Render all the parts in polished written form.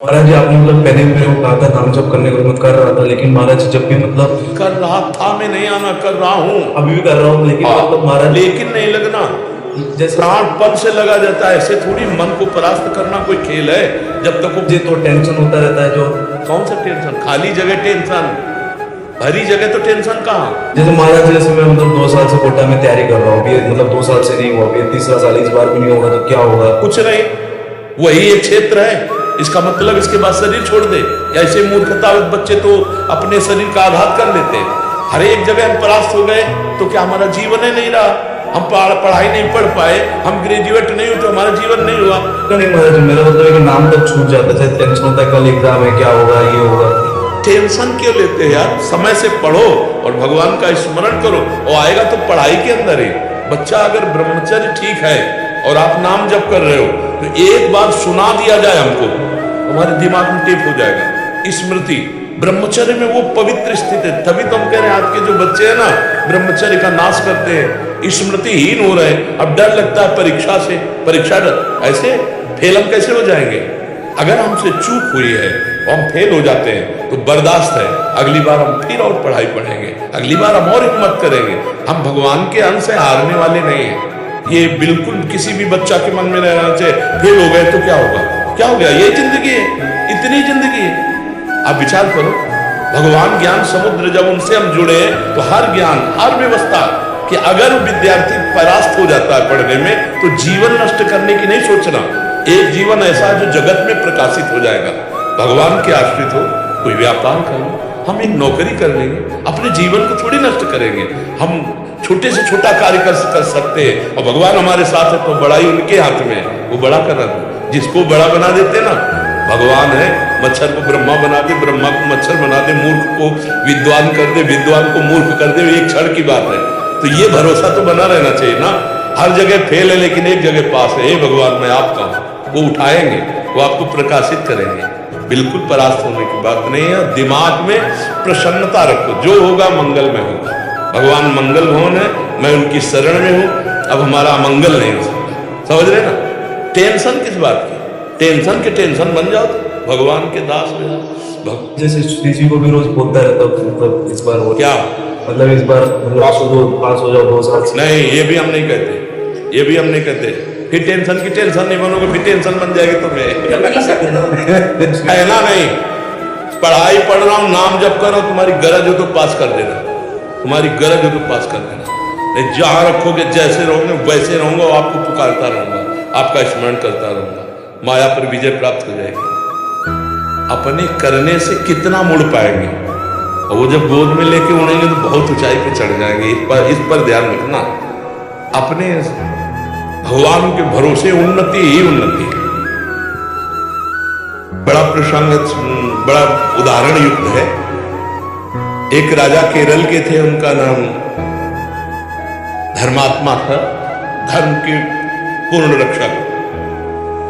महाराज जी आपने मतलब पहले मेरे को कहा था नाम जप करने को, मैं कर रहा था, लेकिन महाराज जी जब भी मतलब कर रहा था, मैं नहीं आना कर रहा हूँ, अभी भी कर रहा हूँ, लेकिन मतलब महाराज लेकिन नहीं लगना। जैसे प्राणपण से लगा जाता है, ऐसे थोड़ी मन को परास्त करना कोई खेल है। जब तक मुझे तो टेंशन होता रहता है। जो कौन सा टेंशन? खाली जगह टेंशन, भरी जगह तो टेंशन कहाँ। जैसे महाराज जी, जैसे मैं मतलब 2 साल से कोटा में तैयारी कर रहा हूँ, अभी मतलब 2 साल से नहीं हुआ, अभी तीसरा साल, इस बार भी नहीं होगा तो क्या होगा? कुछ नहीं, वही एक क्षेत्र है। इसका मतलब इसके बाद शरीर छोड़ दे। ऐसे मूर्खतावत बच्चे तो अपने शरीर का आघात कर लेते हैं। हर एक जगह हम परास्त हो गए तो क्या हमारा जीवन ही नहीं रहा? हम पढ़ाई नहीं पढ़ पाए, हम ग्रेजुएट नहीं हुए तो हमारा जीवन नहीं हुआ। नहीं महाराज जी, मेरा मतलब है कि नाम तक छूट जाता है, टेंशन होता है कल एग्जाम है, क्या होगा, ये होगा। टेंशन क्यों लेते हैं यार? समय से पढ़ो और भगवान का स्मरण करो, और आएगा तो पढ़ाई के अंदर ही। बच्चा अगर ब्रह्मचर्य ठीक है और आप नाम जप कर रहे हो तो एक बार सुना दिया जाए हमको, हमारे दिमाग में टेप हो जाएगा स्मृति। ब्रह्मचर्य में वो पवित्र स्थिति है। तभी तो हम कह रहे हैं आज के जो बच्चे हैं ना, ब्रह्मचर्य का नाश करते हैं, स्मृतिहीन हो रहे हैं। अब डर लगता है परीक्षा से, परीक्षा डर, ऐसे फेल हम कैसे हो जाएंगे? अगर हमसे चूक हुई है और हम फेल हो जाते हैं तो बर्दाश्त है, अगली बार हम फिर और पढ़ाई पढ़ेंगे, अगली बार हम और हिम्मत करेंगे। हम भगवान के अंश से हारने वाले नहीं हैं। ये बिल्कुल किसी भी बच्चा के मन में रहना चाहिए। फेल हो गए तो क्या होगा, क्या हो गया? ये जिंदगी है, इतनी जिंदगी है। आप विचार करो, भगवान ज्ञान समुद्र, जब उनसे हम जुड़े तो हर ज्ञान, हर व्यवस्था, कि अगर विद्यार्थी परास्त हो जाता है पढ़ने में तो जीवन नष्ट करने की नहीं सोचना। एक जीवन ऐसा है जो जगत में प्रकाशित हो जाएगा। भगवान के आश्रित हो, कोई व्यापार कर लो, हम एक नौकरी कर लेंगे, अपने जीवन को थोड़ी नष्ट करेंगे। हम छोटे से छोटा कार्य कर सकते हैं, और भगवान हमारे साथ है तो बड़ाई उनके हाथ में है, वो बड़ा करना। जिसको बड़ा बना देते ना, भगवान है। मच्छर को ब्रह्मा बना दे, ब्रह्मा को मच्छर बना दे, मूर्ख को विद्वान कर दे, विद्वान को मूर्ख कर दे, एक क्षण की बात है। तो ये भरोसा तो बना रहना चाहिए ना। हर जगह फेल है लेकिन एक जगह पास है। हे भगवान, मैं आपका हूं। वो उठाएंगे, वो आपको प्रकाशित करेंगे। बिल्कुल परास्त होने की बात नहीं है। दिमाग में प्रसन्नता रखो, जो होगा मंगल में होगा। भगवान मंगल भवन है, मैं उनकी शरण में हूं। अब हमारा मंगल नहीं हो सकता, समझ रहे ना? टेंशन किस बात की? टेंशन के टेंशन बन जाओ तो भगवान के दास में जाओ। जैसे श्री जी को भी रोज बोलता रहता हूँ, मतलब इस बार हो क्या मतलब इस बार मतलब पास हो जाओ 2 साल से। नहीं, ये भी हम नहीं कहते, ये भी हम नहीं कहते। फिर टेंशन की टेंशन नहीं बनोगे, फिर टेंशन बन जाएगी तुम्हें। कहना नहीं, पढ़ाई पढ़ रहा हूँ, नाम जप कर रहा हूँ, तुम्हारी गरज हो तो पास कर देना, तुम्हारी गरज हो तो पास कर देना। नहीं, जहां रखोगे जैसे रहोगे वैसे रहूंगा, आपको पुकारता रहूंगा, आपका स्मरण करता रहूंगा, माया पर विजय प्राप्त हो जाएगी। अपने करने से कितना मुड़ पाएंगे, और वो जब गोद में लेके उड़ेंगे तो बहुत ऊंचाई पे चढ़ जाएंगे। इस पर ध्यान रखना। अपने भगवान के भरोसे उन्नति ही उन्नति है। बड़ा प्रसंग, बड़ा उदाहरण युक्त है। एक राजा केरल के थे, उनका नाम धर्मात्मा था, धर्म की पूर्ण रक्षक।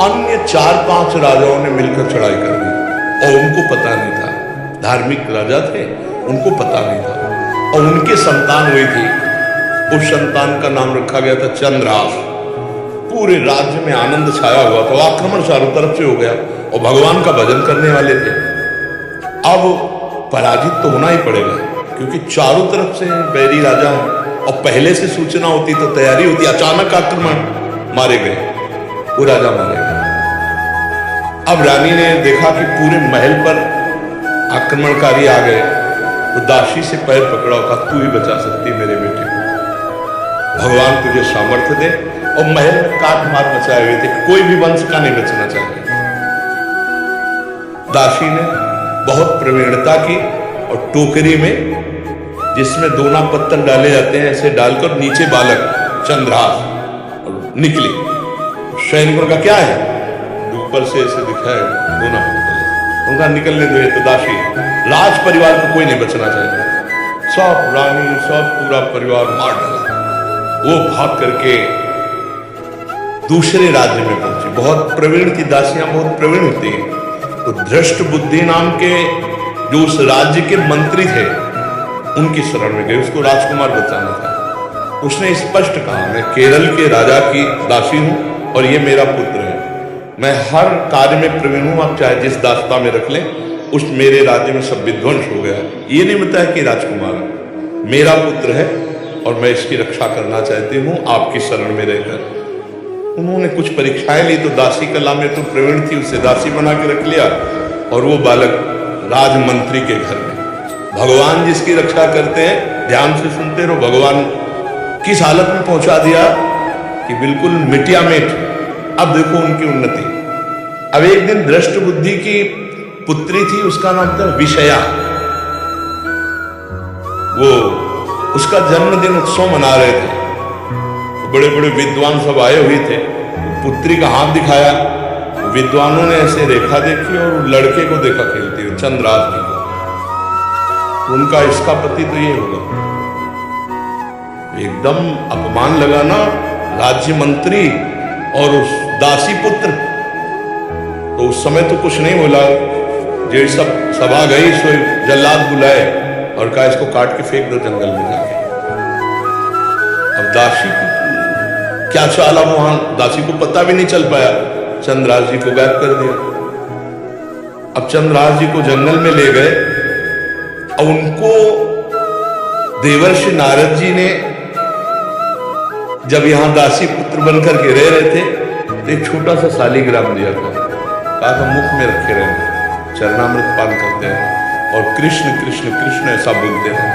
अन्य 4-5 राजाओं ने मिलकर चढ़ाई कर दी और उनको पता नहीं था। धार्मिक राजा थे, उनको पता नहीं था, और उनके संतान हुई थी। उस संतान का नाम रखा गया था चंद्रहास। पूरे राज्य में आनंद छाया हुआ था, आक्रमण चारों तरफ से हो गया, और भगवान का भजन करने वाले थे। अब पराजित तो होना ही पड़ेगा, क्योंकि चारों तरफ से बैरी राजा है, और पहले से सूचना होती तो तैयारी होती। अचानक आक्रमण, मारे गए, वो राजा मारे गए। अब रानी ने देखा कि पूरे महल पर आक्रमणकारी आ गए, तो दासी से पैर पकड़ा, कहा तू ही बचा सकती मेरे बेटे को, भगवान तुझे सामर्थ्य दे। और महल में काट मार मचाए हुए थे, कोई भी वंश का नहीं बचना चाहिए। दासी ने बहुत प्रवीणता की, और टोकरी में जिसमें दोना पत्थर डाले जाते हैं, ऐसे डालकर नीचे बालक चंद्रहास, और निकली। सैनिकों का क्या है, ऊपर से ऐसे दिखाए दोना पत्थर, उनका निकलने दो, तो दासी, राज परिवार को कोई नहीं बचना चाहिए। सब रानी, सब पूरा परिवार मार डाला। वो भाग करके दूसरे राज्य में पहुंची। बहुत प्रवीण की दासियां बहुत प्रवीण होती हैं। तो धृष्ट बुद्धि नाम के जो उस राज्य के मंत्री थे, उनकी शरण में गए, उसको राजकुमार बचाना था। उसने स्पष्ट कहा, मैं केरल के राजा की दासी हूं और ये मेरा पुत्र है, मैं हर कार्य में प्रवीण हूं, आप चाहे जिस दास्ता में रख लें, उस मेरे राज्य में सब विध्वंस हो गया। ये नहीं बताया कि राजकुमार मेरा पुत्र है और मैं इसकी रक्षा करना चाहती हूँ आपकी शरण में रहकर। उन्होंने कुछ परीक्षाएं ली तो दासी कला में तो प्रवीण थी, उसे दासी बना के रख लिया और वो बालक राजमंत्री के घर में। भगवान जिसकी रक्षा करते हैं, ध्यान से सुनते रहो, भगवान किस हालत में पहुंचा दिया कि बिल्कुल मिटिया मिट। अब देखो उनकी उन्नति। अब एक दिन दृष्ट बुद्धि की पुत्री थी, उसका नाम था विषया। वो उसका जन्मदिन उत्सव मना रहे थे, तो बड़े बड़े विद्वान सब आए हुए थे। पुत्री का हाथ दिखाया, विद्वानों ने ऐसे रेखा देखी और लड़के को देखा खेलते हुए, चंद्राज जी को। तो उनका इसका पति तो ये होगा। एकदम अपमान लगा ना, राज्य मंत्री और उस दासी पुत्र। तो उस समय तो कुछ नहीं बोला, जो सब सभा गई सो जल्लाद बुलाए और कहा इसको काट के फेंक दो जंगल में जाके। अब दासी क्या चाला वहां, दासी को पता भी नहीं चल पाया, चंद्राज जी को गायब कर दिया। अब चंद्राज जी को जंगल में ले गए। अब उनको देवर्षि नारद जी ने जब यहां दासी पुत्र बनकर के रह रहे थे तो एक छोटा सा शालिग्राम दिया था, कहा था मुख में रखे रहना, चरणामृत पान करते हैं और कृष्ण कृष्ण कृष्ण ऐसा बोलते हैं।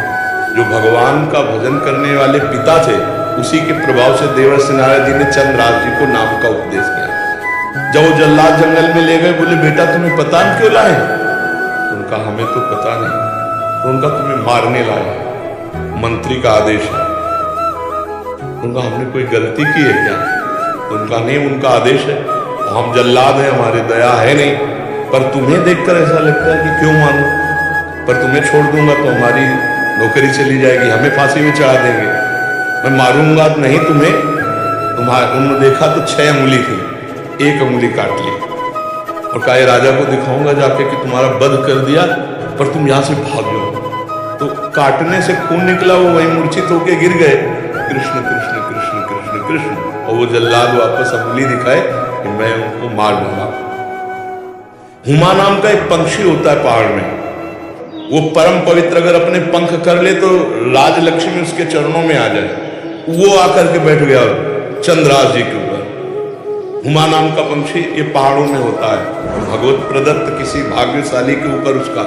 जो भगवान का भजन करने वाले पिता थे, उसी के प्रभाव से देवर्षि नारद जी ने चंद्राज जी को नाम का उपदेश किया। जब वो जल्लाद जंगल में ले गए, बोले बेटा तुम्हें पता नहीं क्यों लाए? तो उनका हमें तो पता नहीं। तो उनका तुम्हें मारने लाया, मंत्री का आदेश है। उनका हमने कोई गलती की है क्या? तो उनका नहीं, उनका आदेश है, हम जल्लाद हैं, हमारी दया है नहीं, पर तुम्हें देखकर ऐसा लगता है कि क्यों मानो, पर तुम्हें छोड़ दूंगा तो हमारी नौकरी चली जाएगी, हमें फांसी में चढ़ा देंगे, मैं मारूंगा नहीं तुम्हें। उन्होंने देखा तो 6 अंगुली थी, 1 अंगुली काट ली और कहा राजा को दिखाऊंगा जाके कि तुम्हारा वध कर दिया, पर तुम यहां से भाग जाओ। तो काटने से खून निकला, वो वहीं मूर्छित होके गिर गए। कृष्ण कृष्ण कृष्ण कृष्ण कृष्ण, और वो जल्लाद वापस अंगुली दिखाए कि मैं उनको मार डाला। हुमा नाम का एक पंक्षी होता है पहाड़ में, वो परम पवित्र, अगर अपने पंख कर ले तो राजलक्ष्मी उसके चरणों में आ जाए। वो आकर के बैठ गया चंद्राज जी के ऊपर। हुमा नाम का पंक्षी ये पहाड़ों में होता है, भगवत प्रदत्त किसी भाग्यशाली के ऊपर उसका।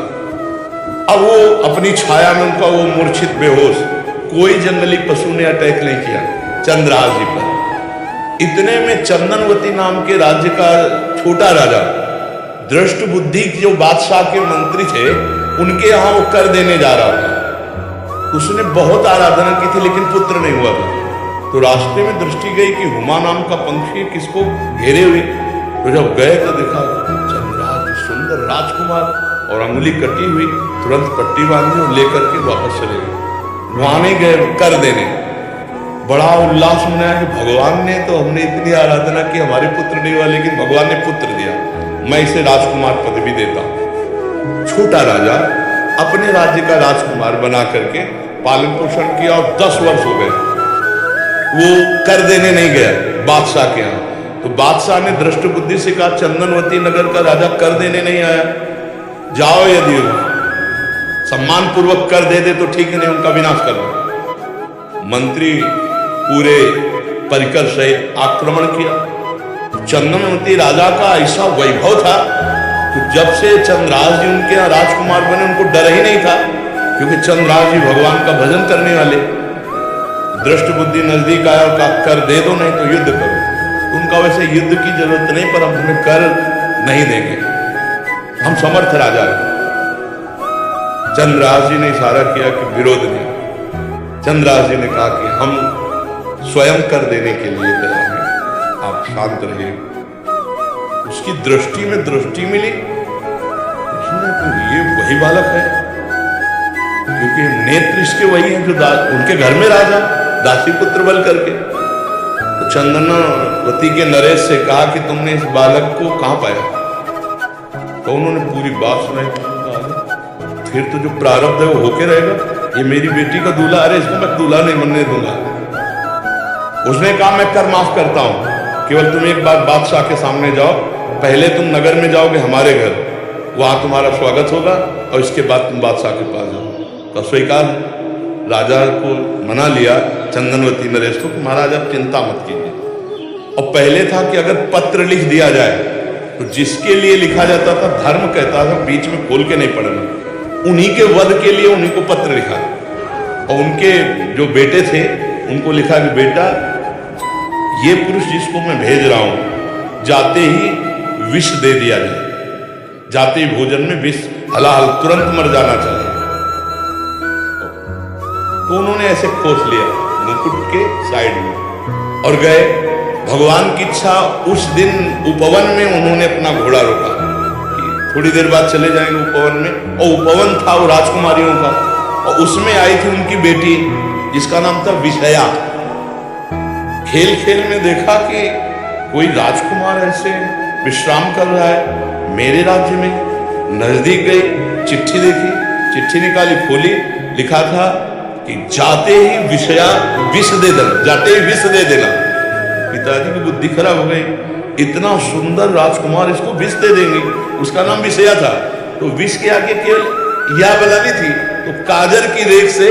अब वो अपनी छाया में उनका वो मूर्छित बेहोश, कोई जंगली पशु ने अटैक नहीं किया चंद्राज जी पर। इतने में चंदनवती नाम के राज्य का छोटा राजा, दृष्ट बुद्धि जो बादशाह के मंत्री थे, उनके यहां वो कर देने जा रहा था। उसने बहुत आराधना की थी लेकिन पुत्र नहीं हुआ था। तो रास्ते में दृष्टि गई कि हुमा नाम का पंक्षी किसको घेरे हुए। तो जब गए तो देखा चंद्राज सुंदर राजकुमार और अंगुली कटी हुई, तुरंत पट्टी बांधी और लेकर के वापस चले गए। वहां नहीं गए कर देने, बड़ा उल्लास मनाया कि भगवान ने तो, हमने इतनी आराधना की, हमारे पुत्र नहीं हुआ, लेकिन भगवान ने पुत्र दिया, मैं इसे राजकुमार पदवी देता हूं। छोटा राजा अपने राज्य का राजकुमार बना करके पालन पोषण किया और 10 वर्ष हो गए। वो कर देने नहीं गया बादशाह के यहां। तो बादशाह ने दृष्ट बुद्धि से कहा चंदनवती नगर का राजा कर देने नहीं आया, जाओ यदि सम्मान पूर्वक कर दे तो ठीक है, नहीं उनका विनाश कर दो। मंत्री पूरे परिकर सहित आक्रमण किया। चंदनवती राजा का ऐसा वैभव था कि जब से चंद्राज जी उनके यहाँ राजकुमार बने, उनको डर ही नहीं था, क्योंकि चंद्राज जी भगवान का भजन करने वाले। दृष्ट बुद्धि नजदीक आया और कहा कर दे दो, नहीं तो युद्ध करो। उनका वैसे युद्ध की जरूरत नहीं, पर हम तुम्हें कर नहीं देंगे, हम समर्थ राजा हैं। चंद्राज जी ने इशारा किया कि विरोध नहीं। चंद्राज जी ने कहा कि हम स्वयं कर देने के लिए तैयार हैं, आप शांत रहिए। उसकी दृष्टि में दृष्टि मिली, उसने तो ये वही बालक है, क्योंकि नेत्र इसके वही हैं जो उनके घर में राजा दासी पुत्र बल करके। तो चंदनवती के नरेश से कहा कि तुमने इस बालक को कहां पाया? तो उन्होंने पूरी बात सुनाई। फिर तो जो प्रारब्ध है वो होके रहेगा, ये मेरी बेटी का दूल्हा, अरे इसको मैं दूल्हा नहीं बनने दूंगा। उसने कहा मैं कर माफ करता हूं, केवल तुम एक बार बादशाह के सामने जाओ पहले तुम नगर में जाओगे हमारे घर, वहां तुम्हारा स्वागत होगा और इसके बाद तुम बादशाह के पास जाओ। तो स्वीकार, राजा को मना लिया चंदनवती नरेश को कि महाराज आप चिंता मत कीजिए। और पहले था कि अगर पत्र लिख दिया जाए तो जिसके लिए लिखा जाता था धर्म कहता था बीच में खोल के नहीं पढ़ना, उन्हीं के वध के लिए उन्हीं को पत्र लिखा। और उनके जो बेटे थे उनको लिखा कि बेटा ये पुरुष जिसको मैं भेज रहा हूं जाते ही विष दे दिया जाए, जाते ही भोजन में विष, हलाहल तुरंत मर जाना चाहिए। तो उन्होंने ऐसे खोस लिया मुकुट के साइड में और गए। भगवान की इच्छा उस दिन उपवन में उन्होंने अपना घोड़ा रोका कि थोड़ी देर बाद चले जाएंगे उपवन में। और उपवन था वो राजकुमारियों का, और उसमें आई थी उनकी बेटी जिसका नाम था विषया। खेल खेल में देखा कि कोई राजकुमार ऐसे विश्राम कर रहा है मेरे राज्य में। नजदीक गई, चिट्ठी देखी, चिट्ठी निकाली, खोली, लिखा था कि जाते ही विषया विष दे देना, जाते ही विष दे देना। पिताजी की बुद्धि खराब हो गई, इतना सुंदर राजकुमार इसको विष दे देंगे। उसका नाम विषया था, तो विष के आगे केवल या बनानी थी, तो काजर की रेख से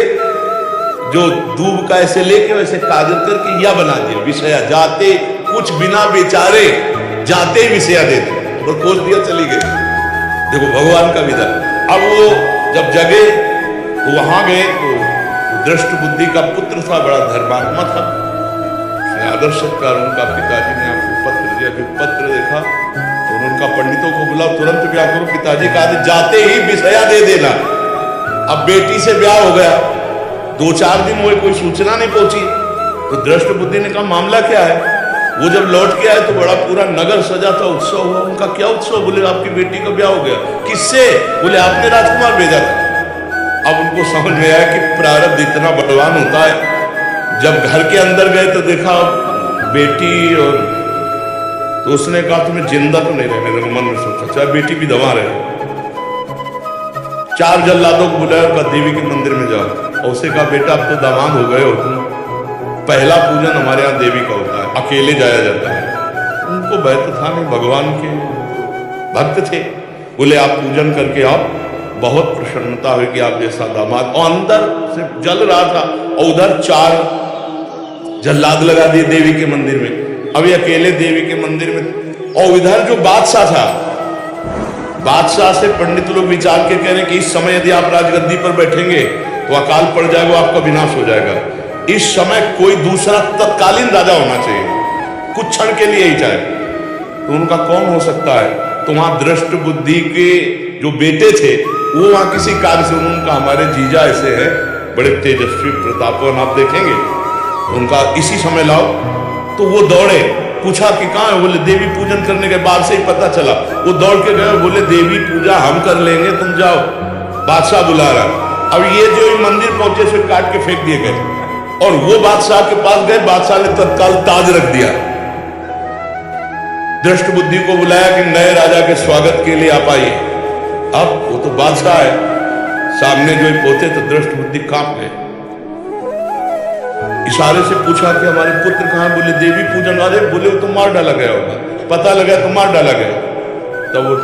जो दूब का ऐसे लेके वैसे काजर करके या बना दिया विषया। जाते कुछ बिना बेचारे जाते ही विषया दे दे और खोज दिया, चली गई। देखो भगवान का विधान। अब वो जब जगे तो वहां गए तो दृष्ट बुद्धि का पुत्र था, बड़ा धर्मात्मा था, आदर सत्कार उनका पिताजी ने आपको पत्र दिया। जब पत्र देखा तो उनका पंडितों को बुला, तुरंत ब्याह करो। पिताजी का जाते ही विषया दे देना। अब बेटी से ब्याह हो गया, 2-4 दिन हुए, कोई सूचना नहीं पहुंची। तो दृष्ट बुद्धि ने कहा मामला क्या है। वो जब लौट के आए तो बड़ा पूरा नगर सजा था, उत्सव हुआ। उनका क्या उत्सव? बोले आपकी बेटी का ब्याह हो गया। किससे? बोले आपने राजकुमार भेजा था। अब उनको समझ में आया कि प्रारब्ध इतना बलवान होता है। जब घर के अंदर गए तो देखा बेटी, और तो उसने कहा तुम्हें जिंदा तो नहीं रहने देगा। मन में सोचा चाहे बेटी भी दबा रहे। 4 जल्लादों को बुलाया, कहा देवी के मंदिर में जाओ। और उसे कहा बेटा अब तो दामाद हो गए हो तुम, पहला पूजन हमारे यहाँ देवी का होता है, अकेले जाया जाता है। उनको भय तो था नहीं, भगवान के भक्त थे। बोले आप पूजन करके आओ, बहुत प्रसन्नता हुई कि आप जैसा दामाद। और अंदर से जल रहा था, और उधर 4 जल्लाद लगा दिए देवी के मंदिर में। अभी अकेले देवी के मंदिर में। और इधर जो बादशाह था, बादशाह से पंडित लोग विचार के कह रहे कि इस समय यदि आप राजगद्दी पर बैठेंगे तो अकाल पड़ जाएगा, आपका विनाश हो जाएगा। इस समय कोई दूसरा तत्कालीन राजा होना चाहिए, कुछ क्षण के लिए ही चाहे। तो उनका कौन हो सकता है? तो वहां दृष्ट बुद्धि के जो बेटे थे वो वहां किसी कार्य से, उनका हमारे जीजा ऐसे है, बड़े तेजस्वी प्रतापवान, आप देखेंगे, उनका इसी समय लाओ। तो वो दौड़े, पूछा कि कहाँ है? बोले देवी पूजन करने के बाद से ही पता चला। वो दौड़ के गए, बोले देवी पूजा हम कर लेंगे, तुम जाओ, बादशाह बुला रहा। अब ये जो मंदिर पहुंचे से काट के फेंक दिए गए। और वो बादशाह के पास गए, बादशाह ने तत्काल ताज रख दिया। दृष्ट बुद्धि को बुलाया कि नए राजा के स्वागत के लिए आप आइए। अब वो तो बादशाह है, सामने जो पहुंचे तो दृष्ट बुद्धि कांप गए। इशारे से पूछा कि हमारे पुत्र कहाँ? बोले देवी पूजन। अरे बोले वो तो मार डाला गया होगा, पता लगा तो मार डाला गया। तब वो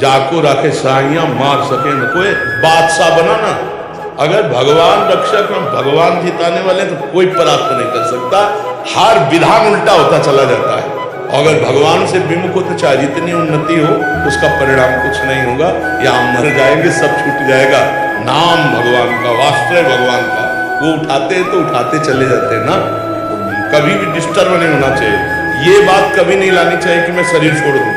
जाको राखे साहियां मार सके न कोई, बादशाह बना ना। अगर भगवान रक्षक और भगवान जिताने वाले तो कोई परास्त नहीं कर सकता। हर विधान उल्टा होता चला जाता है। अगर भगवान से विमुख हो तो चाहे जितनी उन्नति हो उसका परिणाम कुछ नहीं होगा, या हम मर जाएंगे, सब छूट जाएगा। नाम भगवान का, वास्त्र भगवान का, वो उठाते हैं तो उठाते चले जाते हैं ना। कभी भी डिस्टर्ब नहीं होना चाहिए। ये बात कभी नहीं लानी चाहिए कि मैं शरीर छोड़ दूं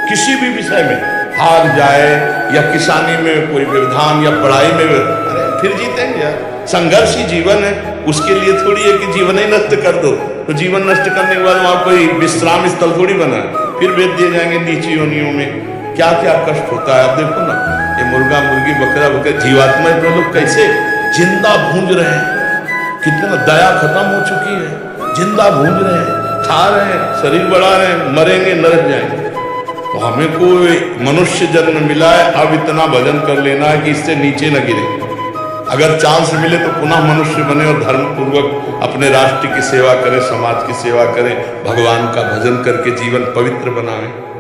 किसी भी विषय में, हार जाए या किसानी में कोई व्यवधान या पढ़ाई में, अरे फिर जीतेंगे यार। संघर्ष ही जीवन है, उसके लिए थोड़ी है कि जीवन ही नष्ट कर दो। तो जीवन नष्ट करने के बाद वहां कोई विश्राम स्थल थोड़ी बना है, फिर भेज दिए जाएंगे नीची योनियों में। क्या क्या कष्ट होता है। आप देखो ना, ये मुर्गा मुर्गी बकरा बकरा जीवात्मा इतने लोग कैसे जिंदा भूंज रहे हैं। कितना दया खत्म हो चुकी है, जिंदा भूंज रहे हैं, खा रहे हैं, शरीर बढ़ा रहे हैं, मरेंगे, नरक जाएंगे। तो हमें कोई मनुष्य जन्म मिला है, अब इतना भजन कर लेना है कि इससे नीचे न गिरे। अगर चांस मिले तो पुनः मनुष्य बने और धर्म पूर्वक अपने राष्ट्र की सेवा करें, समाज की सेवा करें, भगवान का भजन करके जीवन पवित्र बनावें।